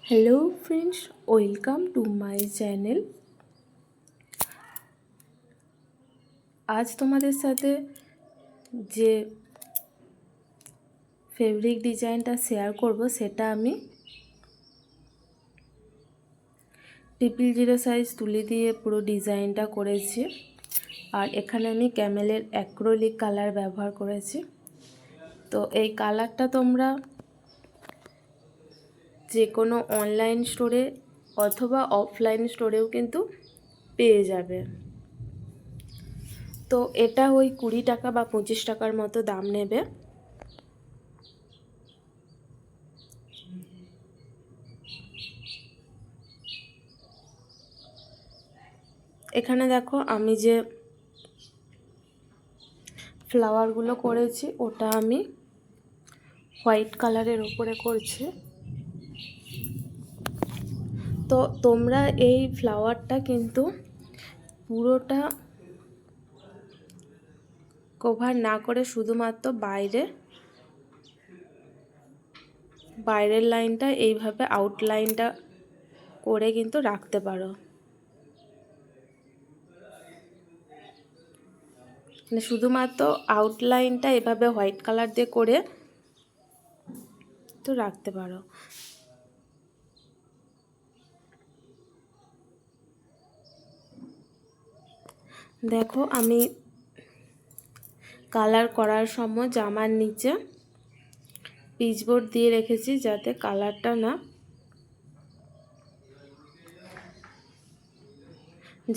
Hello friends, welcome to my channel. আজ তোমাদের সাথে যে ফেব্রিক ডিজাইনটা শেয়ার করব সেটা আমি 000 সাইজ তুলি দিয়ে পুরো ডিজাইনটা করেছি। আর এখানে আমি ক্যামেলের অ্যাক্রিলিক কালার ব্যবহার করেছি। তো এই কালারটা তোমরা যে কোনো অনলাইন স্টোরে অথবা অফলাইন স্টোরেও কিন্তু পেয়ে যাবে। তো এটা ওই 20 টাকা বা 25 টাকার মতো দাম নেবে। এখানে দেখো আমি যে ফ্লাওয়ারগুলো করেছি ওটা আমি হোয়াইট কালারের উপরে করছি। তো তোমরা এই ফ্লাওয়ারটা কিন্তু পুরোটা কভার না করে শুধুমাত্র বাইরের লাইনটা এইভাবে আউটলাইনটা করে কিন্তু রাখতে পারো। মানে শুধুমাত্র আউটলাইনটা এভাবে হোয়াইট কালার দিয়ে করে তো রাখতে পারো। দেখো আমি কালার করার সময় জামার নিচে পিচবোর্ড দিয়ে রেখেছি যাতে কালারটা না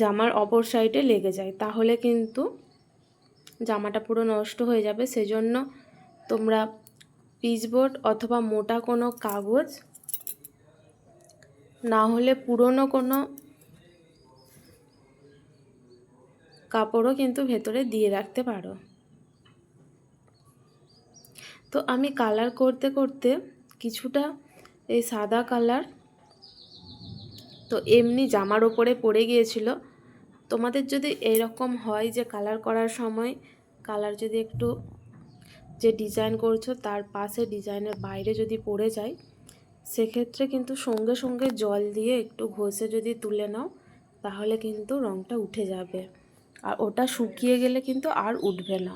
জামার অপর সাইডে লেগে যায়, তাহলে কিন্তু জামাটা পুরো নষ্ট হয়ে যাবে। সেজন্য তোমরা পিচবোর্ড অথবা মোটা কোনো কাগজ না হলে পুরনো কোনো কাপড়ও কিন্তু ভেতরে দিয়ে রাখতে পারো। তো আমি কালার করতে করতে কিছুটা এই সাদা কালার তো এমনি জামার ওপরে পড়ে গিয়েছিল। তোমাদের যদি এরকম হয় যে কালার করার সময় কালার যদি একটু যে ডিজাইন করছো তার পাশে ডিজাইনের বাইরে যদি পড়ে যায়, সেক্ষেত্রে কিন্তু সঙ্গে সঙ্গে জল দিয়ে একটু ঘষে যদি তুলে নাও তাহলে কিন্তু রঙটা উঠে যাবে, আর ওটা শুকিয়ে গেলে কিন্তু আর উঠবে না।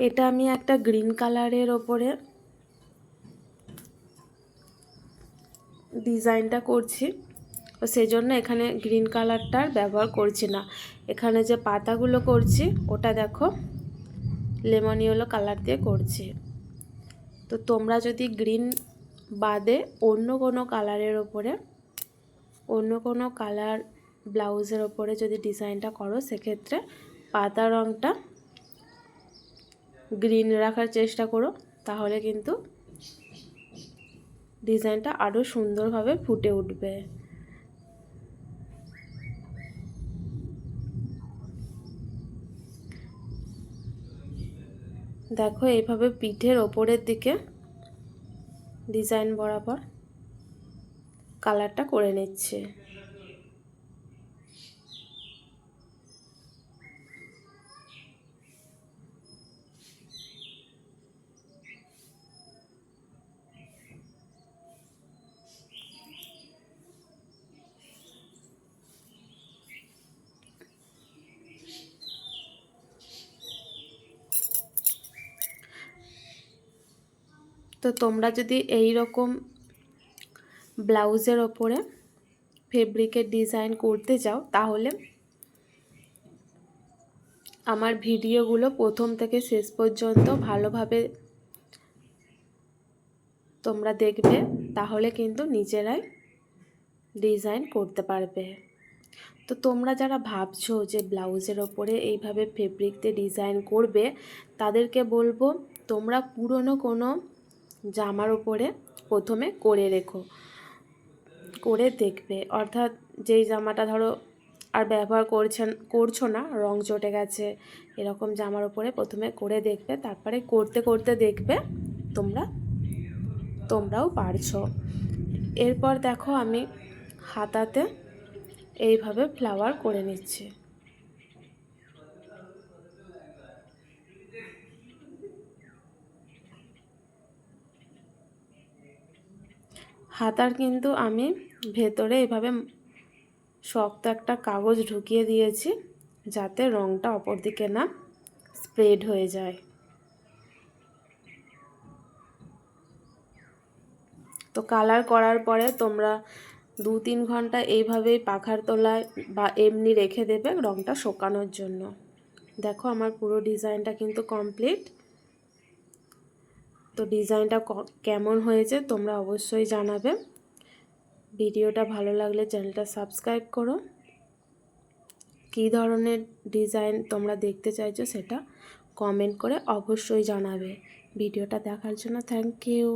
এটা আমি একটা গ্রিন কালারের ওপরে ডিজাইনটা করছি, সেজন্য এখানে গ্রিন কালারটার ব্যবহার করছি না। এখানে যে পাতাগুলো করছি ওটা দেখো লেমন ইয়েলো কালার দিয়ে করছি। তো তোমরা যদি গ্রিন বাদে অন্য কোনো কালারের ওপরে অন্য কোনো কালার ব্লাউজের ওপরে যদি ডিজাইনটা করো, সেক্ষেত্রে পাতা রঙটা গ্রিন রাখার চেষ্টা করো, তাহলে কিন্তু ডিজাইনটা আরও সুন্দরভাবে ফুটে উঠবে। দেখো এইভাবে পিঠের ওপরের দিকে ডিজাইন বরাবর কালারটা করে নিচ্ছে। তো তোমরা যদি এই রকম ব্লাউজের ওপরে ফেব্রিকের ডিজাইন করতে চাও, তাহলে আমার ভিডিওগুলো প্রথম থেকে শেষ পর্যন্ত ভালোভাবে তোমরা দেখবে, তাহলে কিন্তু নিজেরাই ডিজাইন করতে পারবে। তো তোমরা যারা ভাবছো যে ব্লাউজের ওপরে এইভাবে ফেব্রিক দিয়ে ডিজাইন করবে, তাদেরকে বলবো তোমরা পুরনো কোনো জামার ওপরে প্রথমে করে দেখবে। অর্থাৎ যেই জামাটা ধরো আর ব্যবহার করছো না, রং চটে গেছে, এরকম জামার ওপরে প্রথমে করে দেখবে, তারপরে করতে করতে দেখবে তোমরাও পারছো। এরপর দেখো আমি হাতাতে এইভাবে ফ্লাওয়ার করে নিচ্ছি। হাতার কিন্তু আমি ভেতরে এভাবে শক্ত একটা কাগজ ঢুকিয়ে দিয়েছি, যাতে রঙটা অপর দিকে না স্প্রেড হয়ে যায়। তো কালার করার পরে তোমরা 2-3 ঘন্টা এইভাবেই পাখার তলায় বা এমনি রেখে দেবে রঙটা শুকানোর জন্য। দেখো আমার পুরো ডিজাইনটা কিন্তু কমপ্লিট। তো ডিজাইনটা কেমন হয়েছে তোমরা অবশ্যই জানাবে। ভিডিওটা ভালো লাগলে চ্যানেলটা সাবস্ক্রাইব করো। কী ধরনের ডিজাইন তোমরা দেখতে চাইছো সেটা কমেন্ট করে অবশ্যই জানাবে। ভিডিওটা দেখার জন্য থ্যাংক ইউ।